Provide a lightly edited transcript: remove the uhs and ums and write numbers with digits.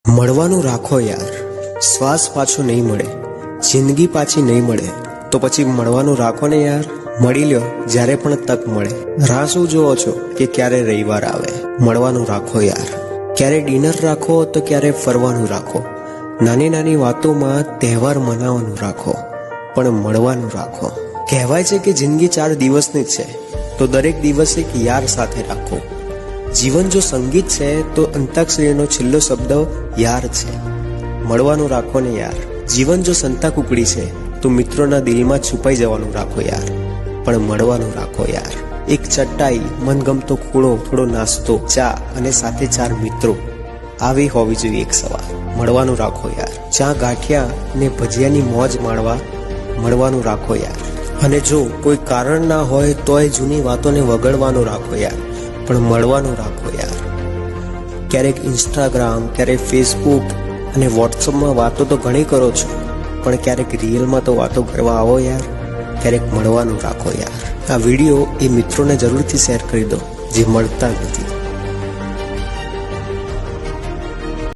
મળવાનું રાખો યાર, શ્વાસ પાછો નહીં મળે, જિંદગી પાછી નહીં મળે તો પછી મળવાનું રાખો ને યાર. મળી લ્યો જ્યારે પણ તક મળે. રાહ શું જોવો છો કે ક્યારે રવિવાર આવે? મળવાનું રાખો યાર. ક્યારે ડિનર રાખો તો ક્યારે ફરવાનું રાખો. નાની નાની વાતોમાં તહેવાર મનાવવાનું રાખો, પણ મળવાનું રાખો. કહેવાય છે કે જિંદગી 4 દિવસની જ છે, તો દરેક દિવસે એક યાર સાથે રાખો. જીવન જો સંગીત છે તો અંતાક્ષરીનો છેલ્લો શબ્દ યાર છે. મળવાનું રાખો ને યાર. જીવન જો સંતા કુકડી છે તો મિત્રોના દિલમાં છુપાઈ જવાનું રાખો યાર, પણ મળવાનું રાખો યાર. એક ચટાઈ, મનગમતો ખૂણો, થોડો નાસ્તો, ચા અને સાથે 4 મિત્રો, આવી હોવી જોઈએ એક સવાર. મળવાનું રાખો યાર. ચા, ગાંઠિયા ને ભજીયાની મોજ માણવા મળવાનું રાખો યાર. અને જો કોઈ કારણ ના હોય તોય જૂની વાતોને વગડવાનું રાખો યાર, પણ મળવાનું રાખો યાર. ક્યારેક ઇન્સ્ટાગ્રામ, ક્યારેક ફેસબુક અને વોટ્સઅપમાં વાતો તો ઘણી કરો છો, પણ ક્યારેક રિયલમાં તો વાતો કરવા આવો યાર. ક્યારેક મળવાનું રાખો યાર. આ વિડીયો એ મિત્રોને જરૂરથી શેર કરી દો જે મળતા નથી.